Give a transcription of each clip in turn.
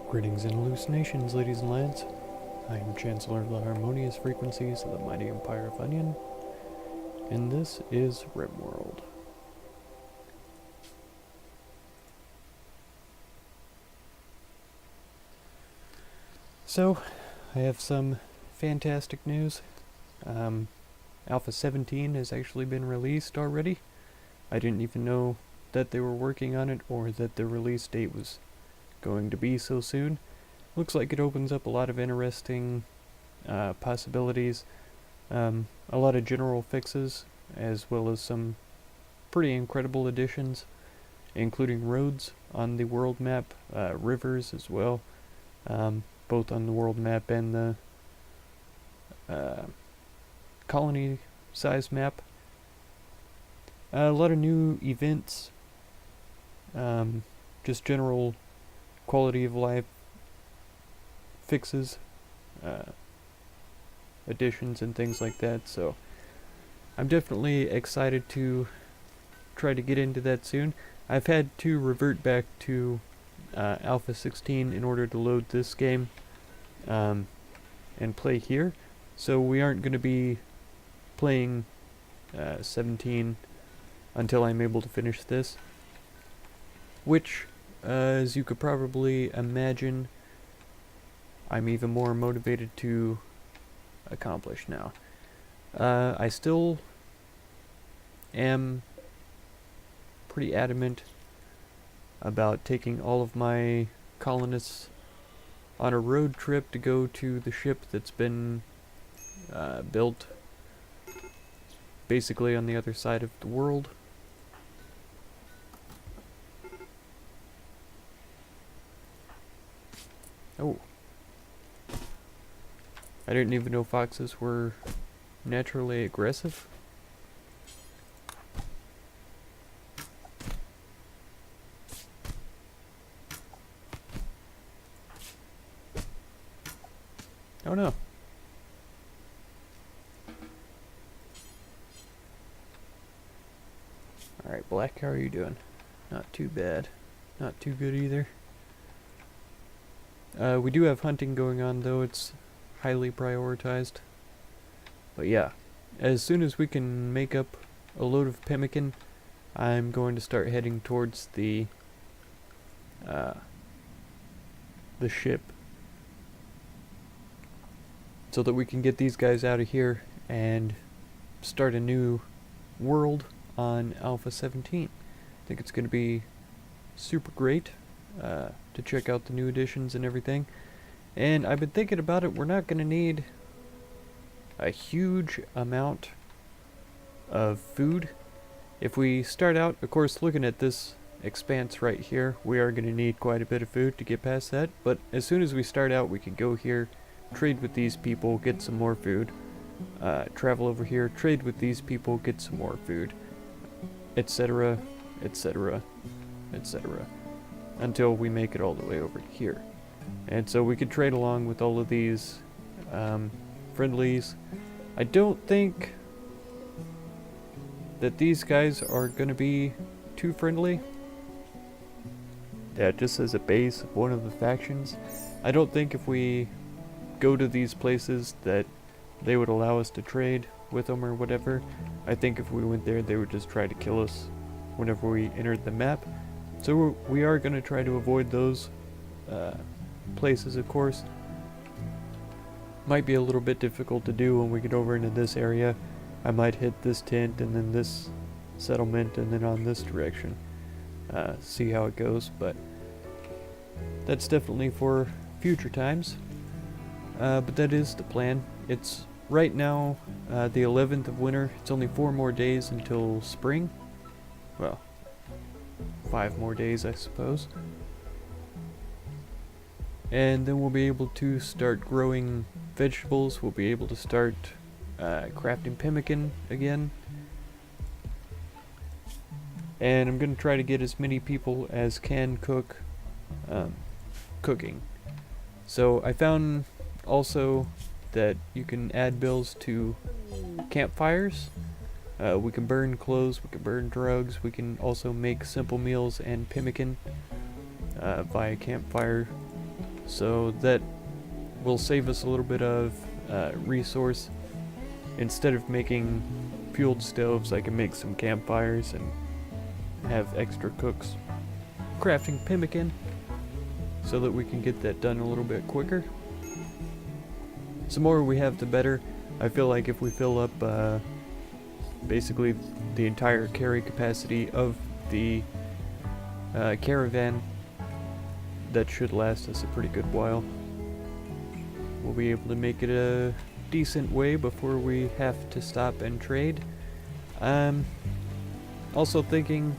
Greetings and hallucinations, ladies and lads. I am Chancellor of the Harmonious Frequencies of the Mighty Empire of Onion, and this is Rimworld. So, I have some fantastic news. Alpha 17 has actually been released already. I didn't even know that they were working on it or that the release date was going to be so soon. Looks like it opens up a lot of interesting possibilities, a lot of general fixes, as well as some pretty incredible additions, including roads on the world map, rivers as well, both on the world map and the colony size map. A lot of new events, just general quality of life fixes, additions and things like that, so I'm definitely excited to try to get into that soon. I've had to revert back to Alpha 16 in order to load this game and play here, so we aren't going to be playing 17 until I'm able to finish this, which as you could probably imagine, I'm even more motivated to accomplish now. I still am pretty adamant about taking all of my colonists on a road trip to go to the ship that's been built basically on the other side of the world. Oh. I didn't even know foxes were naturally aggressive. Oh no. Alright, Black, how are you doing? Not too bad. Not too good either. We do have hunting going on, though it's highly prioritized. But yeah, as soon as we can make up a load of pemmican, I'm going to start heading towards the ship, so that we can get these guys out of here and start a new world on Alpha 17. I think it's going to be super great to check out the new additions and everything. And I've been thinking about it, we're not going to need a huge amount of food. If we start out, of course, looking at this expanse right here, we are going to need quite a bit of food to get past that. But as soon as we start out, we can go here, trade with these people, get some more food, travel over here, trade with these people, get some more food, etc., etc., etc., until we make it all the way over here. And so we could trade along with all of these friendlies. I don't think that these guys are going to be too friendly. Yeah, just as a base of one of the factions. I don't think if we go to these places that they would allow us to trade with them or whatever. I think if we went there, they would just try to kill us whenever we entered the map. So we are going to try to avoid those places, of course. Might be a little bit difficult to do when we get over into this area. I might hit this tent and then this settlement and then on this direction. See how it goes, but that's definitely for future times. But that is the plan. It's right now the 11th of winter. It's only 4 more days until spring. Well, 5 more days, I suppose. And then we'll be able to start growing vegetables. We'll be able to start crafting pemmican again. And I'm going to try to get as many people as can cook cooking. So I found also that you can add bills to campfires. We can burn clothes, we can burn drugs, we can also make simple meals and pemmican via campfire so that will save us a little bit of resource. Instead of making fueled stoves, I can make some campfires and have extra cooks. Crafting pemmican so that we can get that done a little bit quicker. The more we have, the better. I feel like if we fill up basically the entire carry capacity of the caravan, that should last us a pretty good while. We'll be able to make it a decent way before we have to stop and trade. Also thinking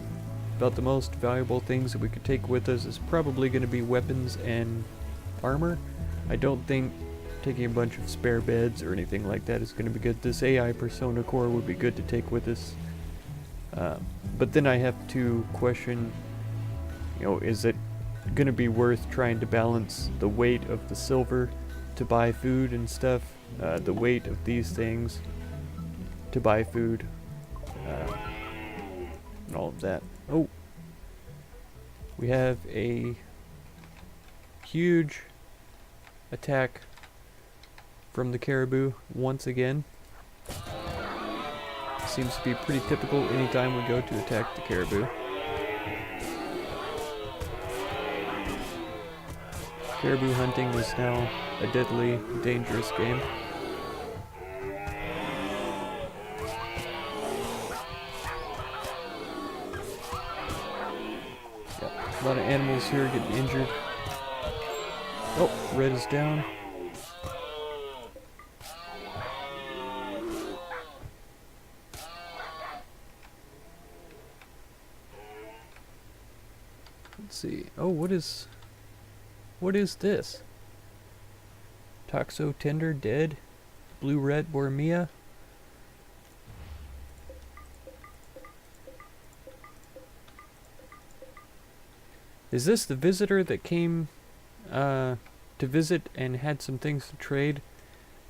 about the most valuable things that we could take with us is probably going to be weapons and armor. I don't think taking a bunch of spare beds or anything like that is going to be good. This AI persona core would be good to take with us. But then I have to question, is it going to be worth trying to balance the weight of the silver to buy food and stuff, the weight of these things to buy food, and all of that. Oh, we have a huge attack from the caribou once again. Seems to be pretty typical anytime we go to attack the caribou. Caribou hunting is now a deadly, dangerous game. Yep, a lot of animals here getting injured. Oh, red is down. Let's see. Oh, what is this? Toxo Tender dead. Blue Red Bormia. Is this the visitor that came to visit and had some things to trade,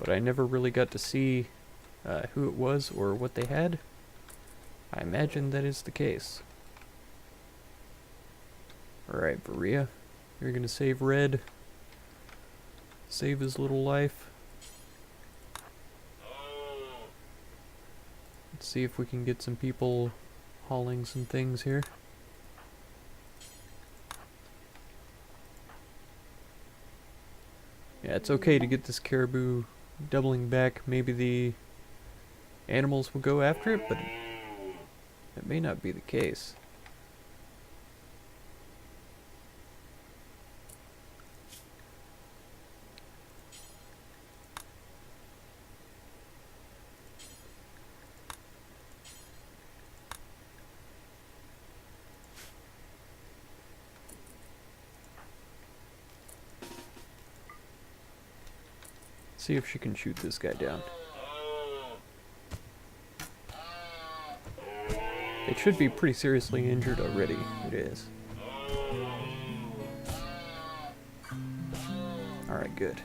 but I never really got to see who it was or what they had? I imagine that is the case. Alright, Varia. You're gonna save Red. Save his little life. Let's see if we can get some people hauling some things here. Yeah, it's okay to get this caribou doubling back. Maybe the animals will go after it, but it may not be the case. See if she can shoot this guy down. It should be pretty seriously injured already. It is. Alright, good.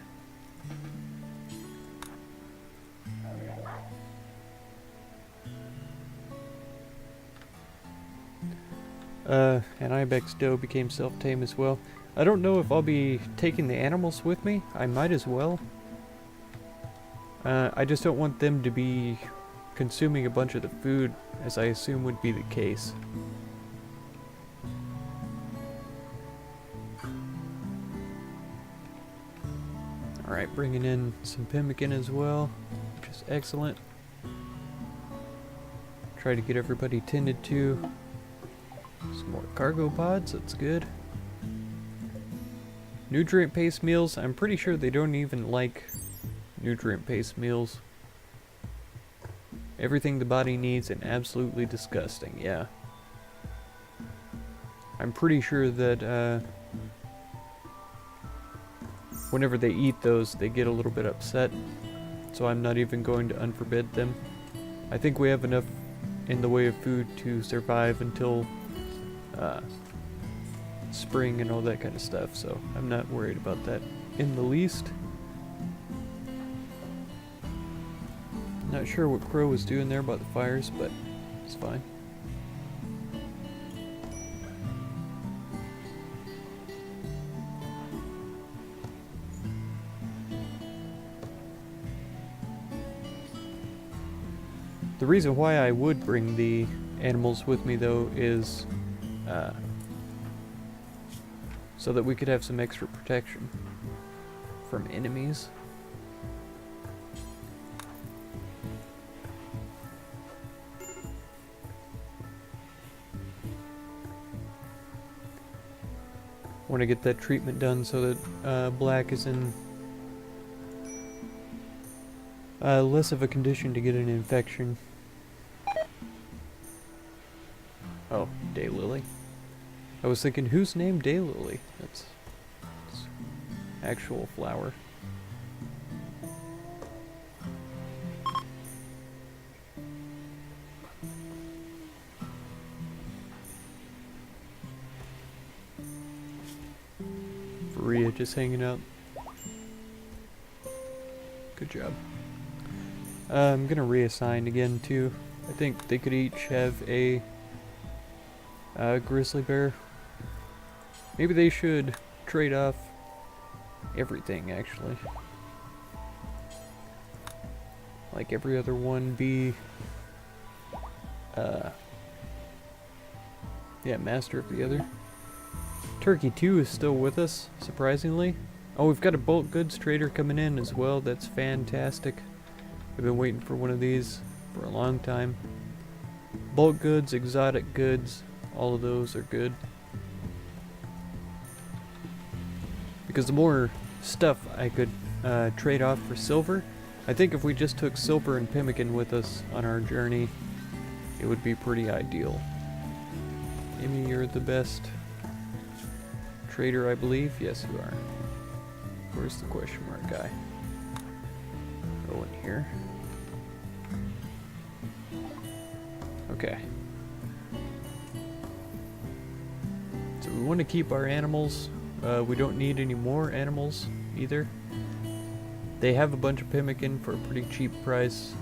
And Ibex Doe became self-tame as well. I don't know if I'll be taking the animals with me. I might as well. I just don't want them to be consuming a bunch of the food, as I assume would be the case. Alright, bringing in some pemmican as well, which is excellent. Try to get everybody tended to. Some more cargo pods, that's good. Nutrient-based meals, I'm pretty sure they don't even like nutrient-based meals. Everything the body needs and absolutely disgusting, yeah. I'm pretty sure that whenever they eat those, they get a little bit upset. So I'm not even going to unforbid them. I think we have enough in the way of food to survive until spring and all that kind of stuff, so I'm not worried about that in the least. Not sure what Crow was doing there about the fires, but it's fine. The reason why I would bring the animals with me, though, is so that we could have some extra protection from enemies. Want to get that treatment done so that Black is in less of a condition to get an infection. Oh, Daylily. I was thinking, who's named Daylily? That's actual flower. Faria just hanging out. Good job. I'm gonna reassign again too. I think they could each have a grizzly bear. Maybe they should trade off everything, actually. Like every other one be yeah, master of the other. Turkey 2 is still with us, surprisingly. Oh, we've got a bulk goods trader coming in as well. That's fantastic. I've been waiting for one of these for a long time. Bulk goods, exotic goods, all of those are good. Because the more stuff I could trade off for silver, I think if we just took silver and pemmican with us on our journey, it would be pretty ideal. Amy, you're the best trader, I believe. Yes, you are. Where's the question mark guy? Go in here. Okay. So we want to keep our animals. We don't need any more animals either. They have a bunch of pemmican for a pretty cheap price.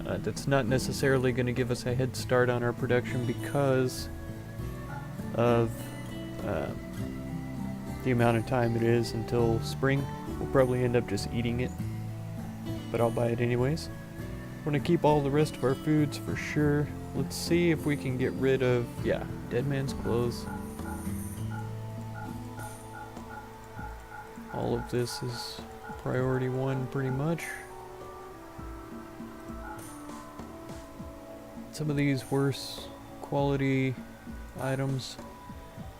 That's not necessarily going to give us a head start on our production because of the amount of time it is until spring. We'll probably end up just eating it, but I'll buy it anyways. Want to keep all the rest of our foods for sure. Let's see if we can get rid of, yeah, dead man's clothes. All of this is priority 1 pretty much. Some of these worse quality items.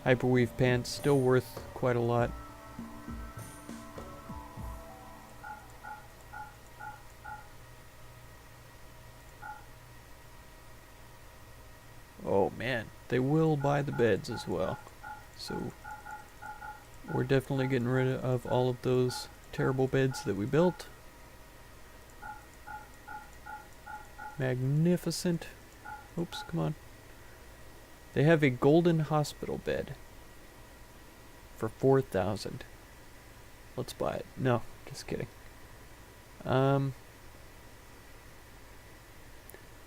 Hyperweave pants, still worth quite a lot. Oh man, they will buy the beds as well. So we're definitely getting rid of all of those terrible beds that we built. Magnificent. Oops, come on. They have a golden hospital bed for 4,000. Let's buy it. No, just kidding. A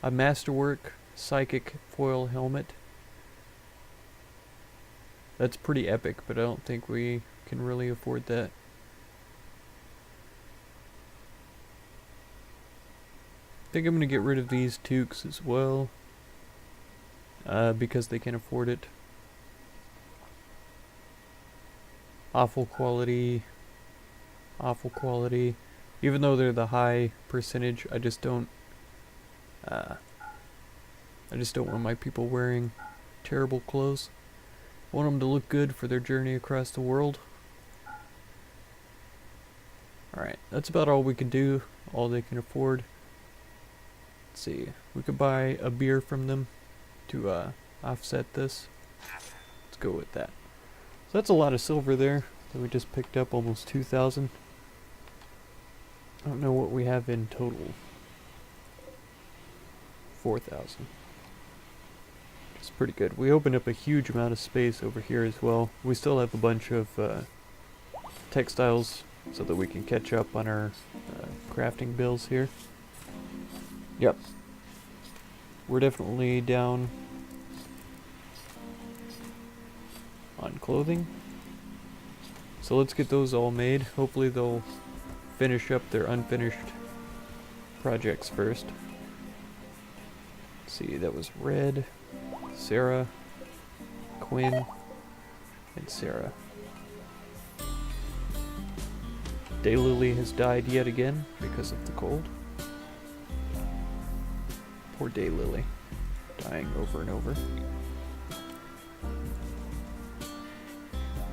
masterwork psychic foil helmet. That's pretty epic, but I don't think we can really afford that. I think I'm going to get rid of these toques as well, because they can afford it. Awful quality. Awful quality. Even though they're the high percentage, I just don't want my people wearing terrible clothes. I want them to look good for their journey across the world. Alright, that's about all we can do, all they can afford. Let's see, we could buy a beer from them to offset this. Let's go with that. So that's a lot of silver there that we just picked up, almost 2,000. I don't know what we have in total. 4,000. It's pretty good. We opened up a huge amount of space over here as well. We still have a bunch of textiles so that we can catch up on our crafting bills here. Yep. We're definitely down on clothing. So let's get those all made. Hopefully they'll finish up their unfinished projects first. Let's see, that was Red, Sarah, Quinn, and Sarah. Daylily has died yet again because of the cold. Poor Daylily, dying over and over.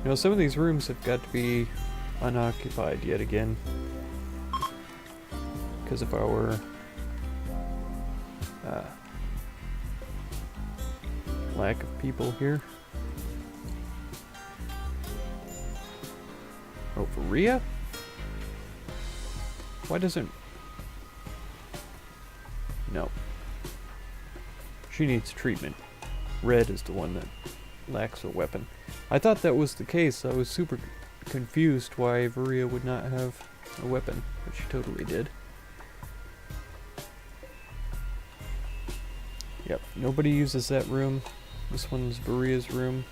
You know, some of these rooms have got to be unoccupied yet again because of our lack of people here. Oh, for Rhea? Why doesn't... No. She needs treatment. Red is the one that lacks a weapon. I thought that was the case. I was super confused why Varia would not have a weapon, but she totally did. Yep, nobody uses that room. This one's Varia's room.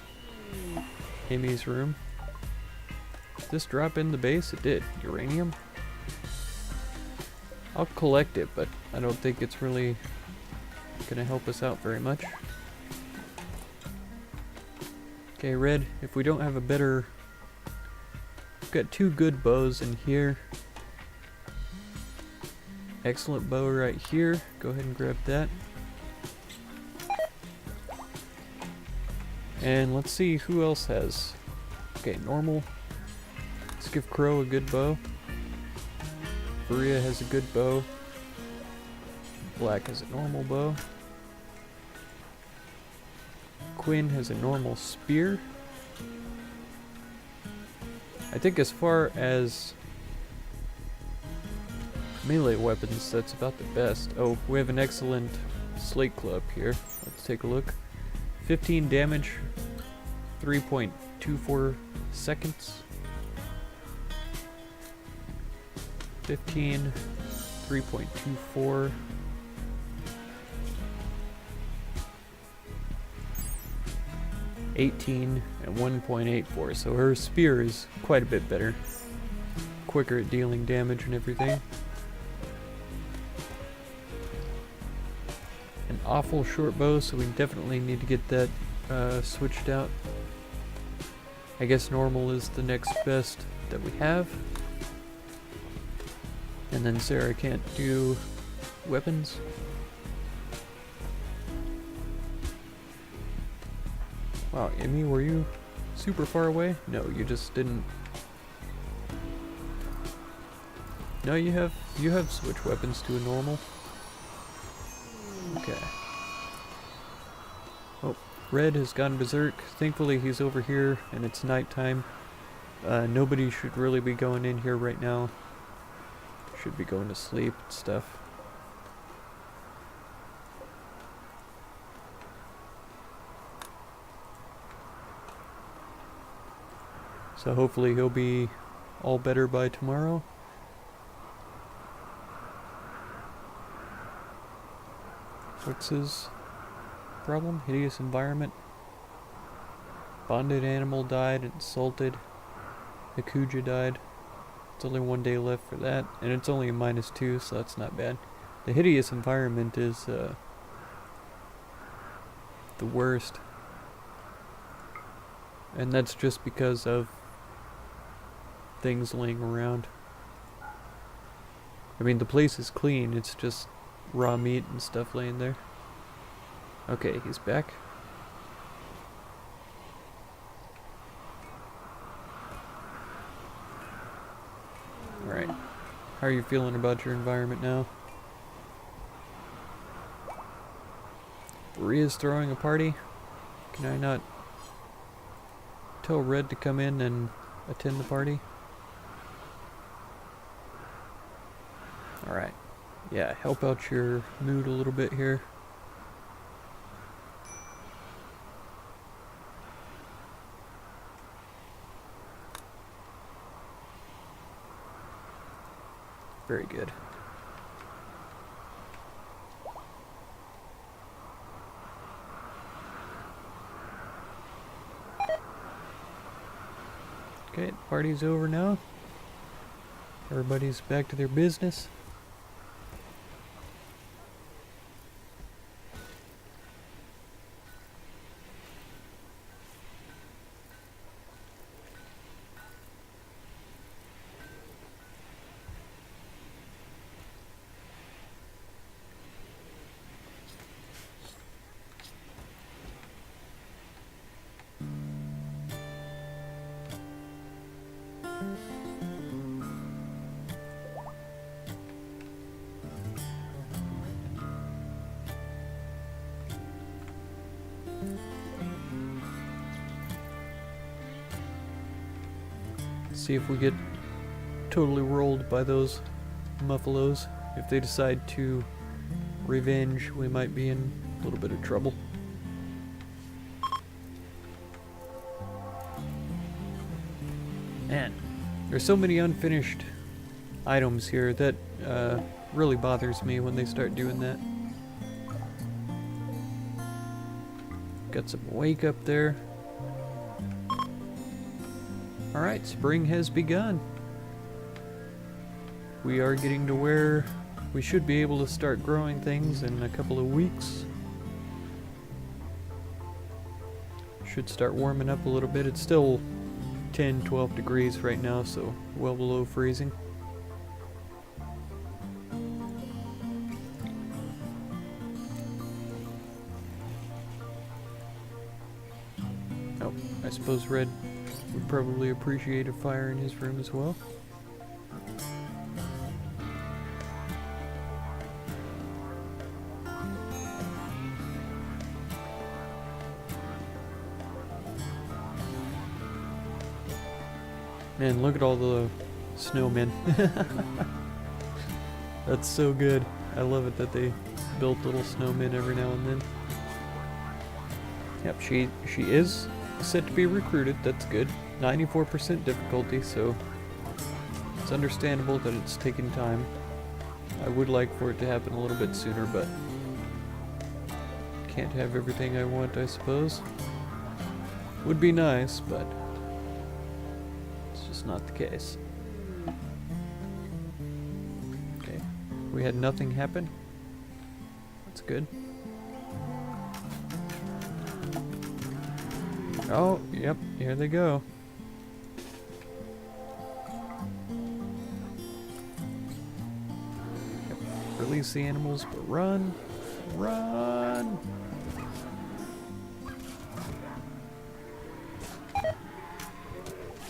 Amy's room. Did this drop in the base? It did. Uranium? I'll collect it, but I don't think it's really gonna help us out very much. Okay, Red, if we don't have a better... We've got 2 good bows in here. Excellent bow right here. Go ahead and grab that. And let's see who else has... Okay, normal. Let's give Crow a good bow. Varia has a good bow. Black has a normal bow. Quinn has a normal spear. I think as far as melee weapons, that's about the best. Oh, we have an excellent slate club here. Let's take a look. 15 damage, 3.24 seconds. 15, 3.24. 18 and 1.84, so her spear is quite a bit better. Quicker at dealing damage and everything. An awful short bow, so we definitely need to get that switched out. I guess normal is the next best that we have. And then Sarah can't do weapons. Wow, Emmy, were you super far away? No, you just didn't. No, you have switched weapons to a normal. Okay. Oh, Red has gone berserk. Thankfully he's over here and it's nighttime. Nobody should really be going in here right now. Should be going to sleep and stuff. So hopefully he'll be all better by tomorrow. What's his problem? Hideous environment. Bonded animal died, insulted. Akuja died. It's only 1 day left for that, and it's only a -2, so that's not bad. The hideous environment is the worst. And that's just because of things laying around. I mean, the place is clean, it's just raw meat and stuff laying there. Okay, he's back. Alright. How are you feeling about your environment now? Maria's throwing a party. Can I not tell Red to come in and attend the party? Alright. Yeah, help out your mood a little bit here. Very good. Okay, the party's over now. Everybody's back to their business. See if we get totally rolled by those muffalos. If they decide to revenge, we might be in a little bit of trouble. Man, there's so many unfinished items here that really bothers me when they start doing that. Got some wake up there. Alright, spring has begun. We are getting to where we should be able to start growing things in a couple of weeks. Should start warming up a little bit. It's still 10, 12 degrees right now, so well below freezing. Oh, I suppose Red would probably appreciate a fire in his room as well. Man, look at all the snowmen. That's so good. I love it that they built little snowmen every now and then. Yep, she is set to be recruited. That's good. 94% difficulty, so it's understandable that it's taking time. I would like for it to happen a little bit sooner, but can't have everything I want, I suppose. Would be nice, but not the case. Okay, we had nothing happen. That's good. Oh, yep, here they go. Yep. Release the animals, but run! Run!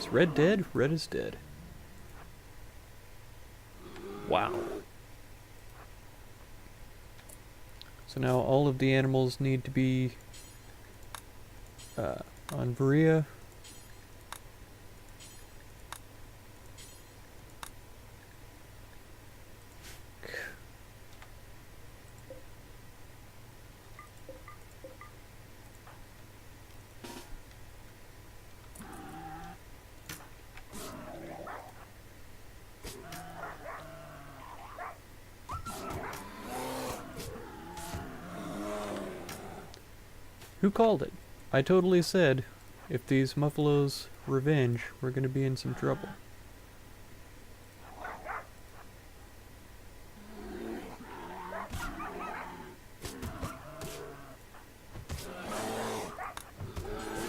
Red dead? Red is dead. Wow. So now all of the animals need to be on Varia. Who called it? I totally said, if these muffalos revenge, we're gonna be in some trouble.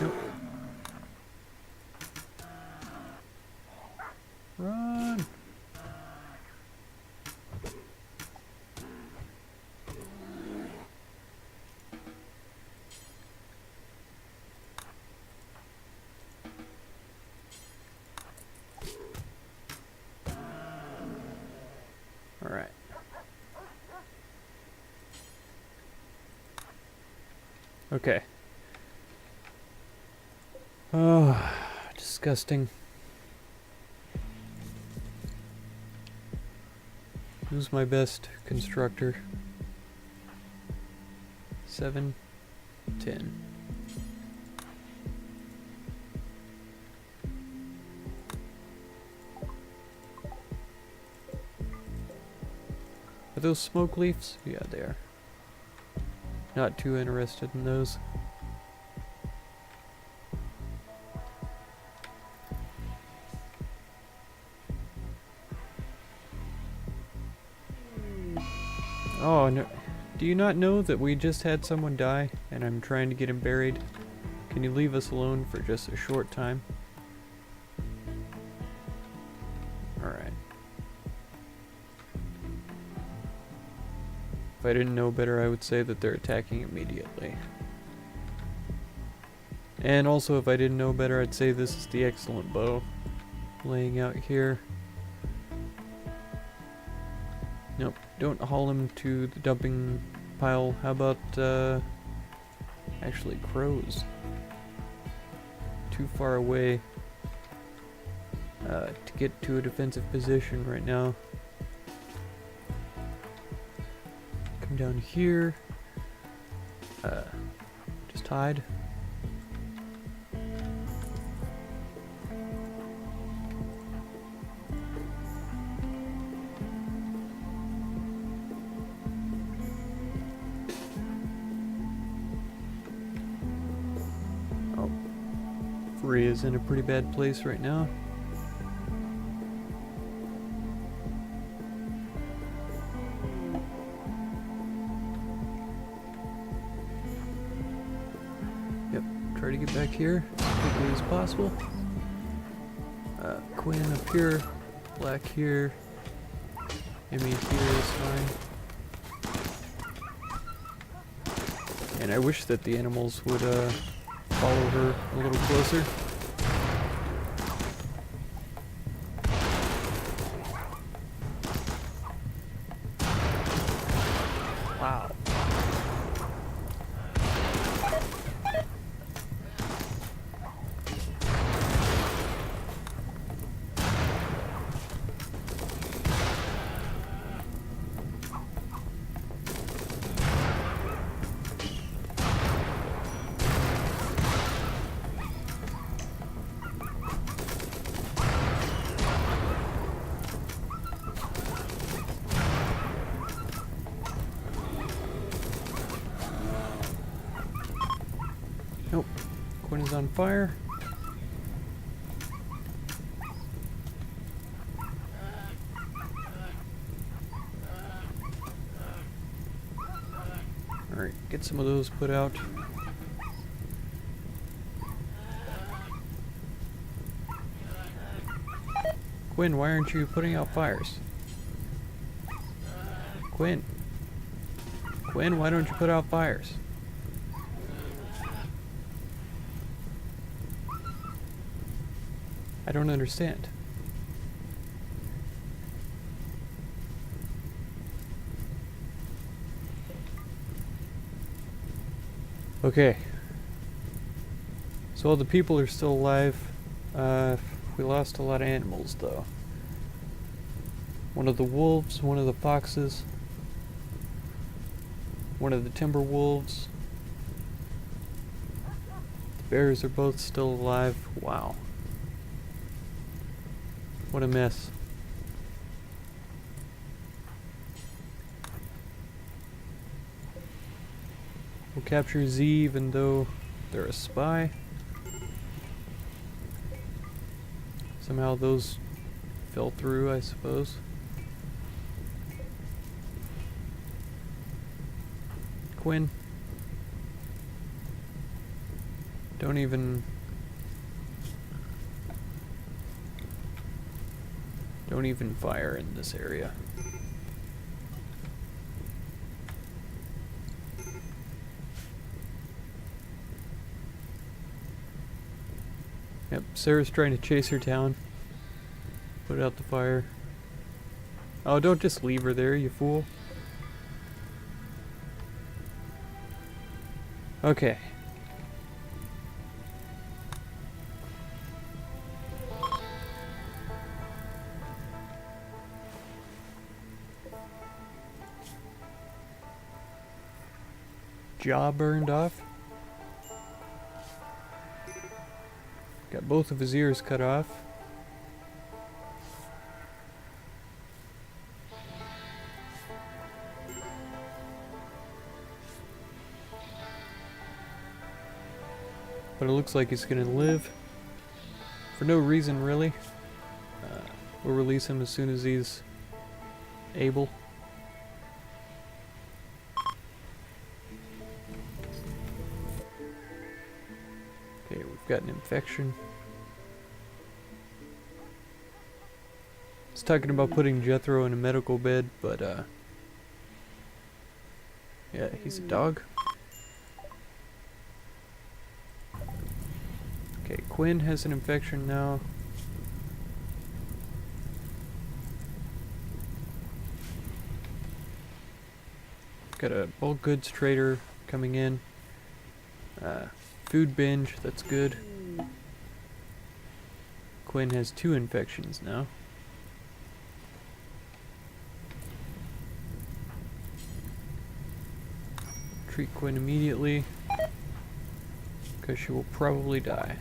Nope. Run! Alright. Okay. Oh, disgusting. Who's my best constructor? 7, 10. Are those smoke leaves? Yeah, they are. Not too interested in those. Oh, no. Do you not know that we just had someone die and I'm trying to get him buried? Can you leave us alone for just a short time? Alright. If I didn't know better, I would say that they're attacking immediately. And also, if I didn't know better, I'd say this is the excellent bow. laying out here. Nope, don't haul him to the dumping pile. How about, actually crows? Too far away to get to a defensive position right now. Come down here. Just hide. Oh, Free is in a pretty bad place right now. Try to get back here as quickly as possible. Quinn up here, Black here, Emmy here is fine. And I wish that the animals would follow her a little closer. Wow. Nope. Quinn is on fire. Alright, get some of those put out. Quinn, why aren't you putting out fires? Quinn. Quinn, why don't you put out fires? I don't understand. Okay. So all the people are still alive. We lost a lot of animals though. One of the wolves, one of the foxes, one of the timber wolves. The bears are both still alive. Wow. What a mess. We'll capture Z even though they're a spy. Somehow those fell through, I suppose. Quinn. Don't even fire in this area. Yep, Sarah's trying to chase her down. Put out the fire. Oh, don't just leave her there, you fool. Okay. Jaw burned off. Got both of his ears cut off. But it looks like he's gonna live. For no reason, really. We'll release him as soon as he's able. Okay, we've got an infection. I was talking about putting Jethro in a medical bed, but yeah, he's a dog. Okay, Quinn has an infection now. Got a bulk goods trader coming in. Food binge, that's good. Quinn has 2 infections now. Treat Quinn immediately, because she will probably die.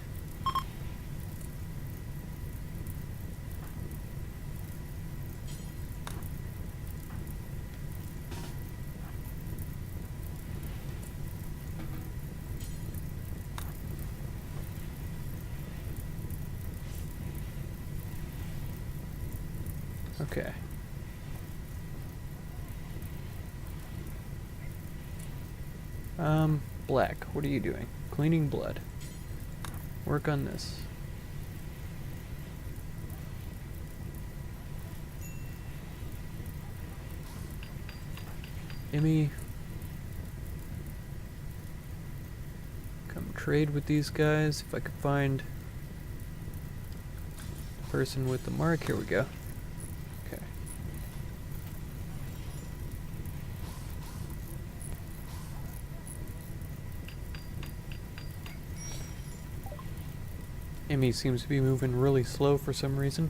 Okay. Black, what are you doing? Cleaning blood. Work on this. Emmy. Come trade with these guys. If I could find the person with the mark. Here we go. Okay. Emmy seems to be moving really slow for some reason.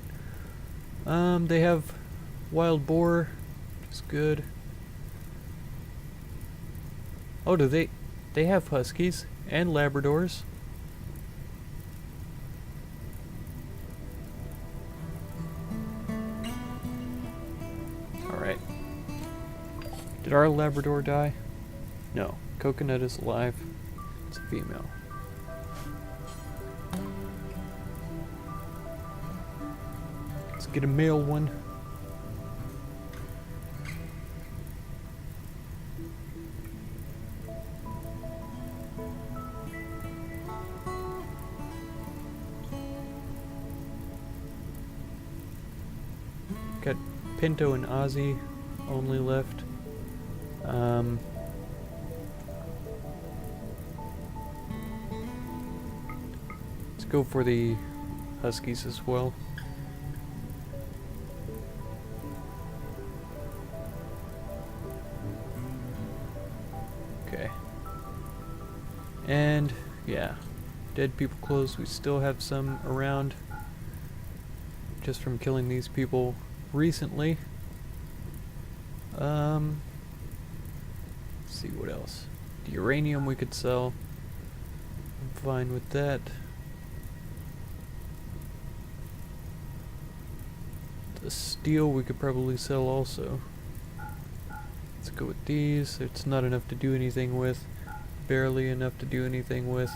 They have wild boar, which is good. Oh, do they have huskies and Labradors? Alright. Did our Labrador die? No. Coconut is alive. It's a female. Let's get a male one. Got Pinto and Ozzy only left. Let's go for the Huskies as well. Okay. And yeah, dead people clothes. We still have some around just from killing these people recently. Let's see what else. The uranium we could sell. I'm fine with that. The steel we could probably sell also. Let's go with these. It's not enough to do anything with. Barely enough to do anything with.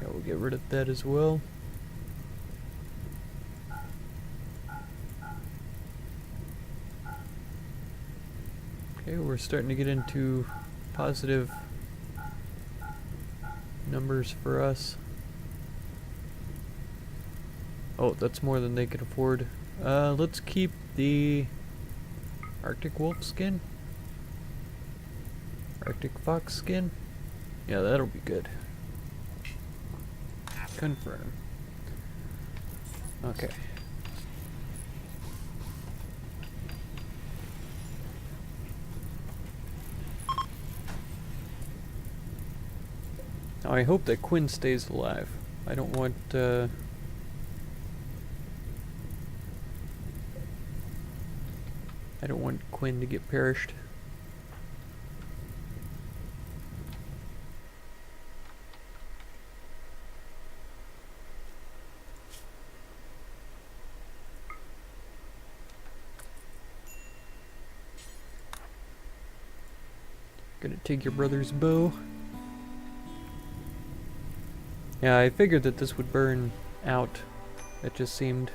Yeah, we'll get rid of that as well. Okay, we're starting to get into positive numbers for us. Oh, that's more than they can afford. Let's keep the Arctic wolf skin. Arctic fox skin. Yeah, that'll be good. Confirm. Okay. Now I hope that Quinn stays alive. I don't want Quinn to get perished. Gonna take your brother's bow. Yeah, I figured that this would burn out. It just seemed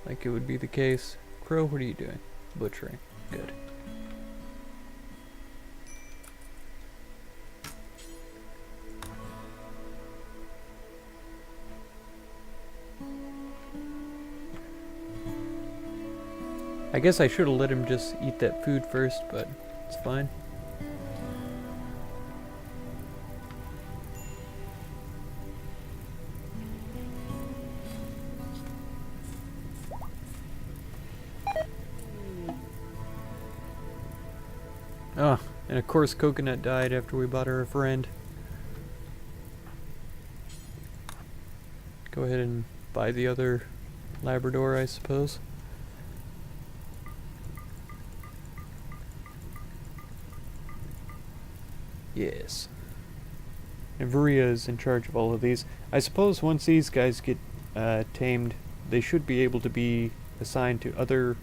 like it would be the case. Crow, what are you doing? Butchering. Good. I guess I should have let him just eat that food first, but it's fine. And of course Coconut died after we bought her a friend. Go ahead and buy the other Labrador, I suppose. Yes. And Varia is in charge of all of these. I suppose once these guys get tamed, they should be able to be assigned to other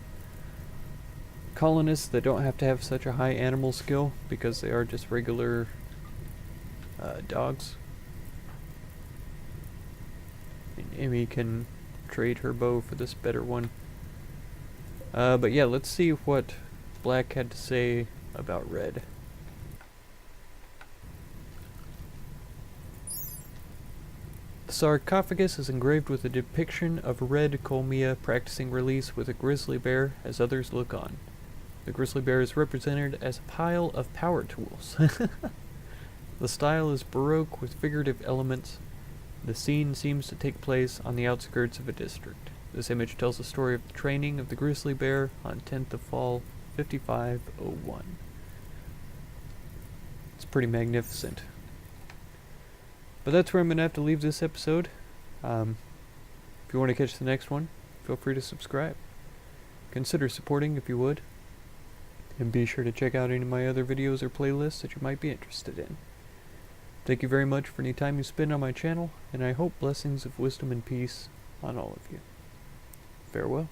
colonists that don't have to have such a high animal skill, because they are just regular dogs. And Amy can trade her bow for this better one. But yeah, let's see what Black had to say about Red. The sarcophagus is engraved with a depiction of Red Colmia practicing release with a grizzly bear as others look on. The grizzly bear is represented as a pile of power tools. The style is Baroque with figurative elements. The scene seems to take place on the outskirts of a district. This image tells the story of the training of the grizzly bear on 10th of fall, 5501. It's pretty magnificent. But that's where I'm going to have to leave this episode. If you want to catch the next one, feel free to subscribe. Consider supporting if you would. And be sure to check out any of my other videos or playlists that you might be interested in. Thank you very much for any time you spend on my channel, and I hope blessings of wisdom and peace on all of you. Farewell.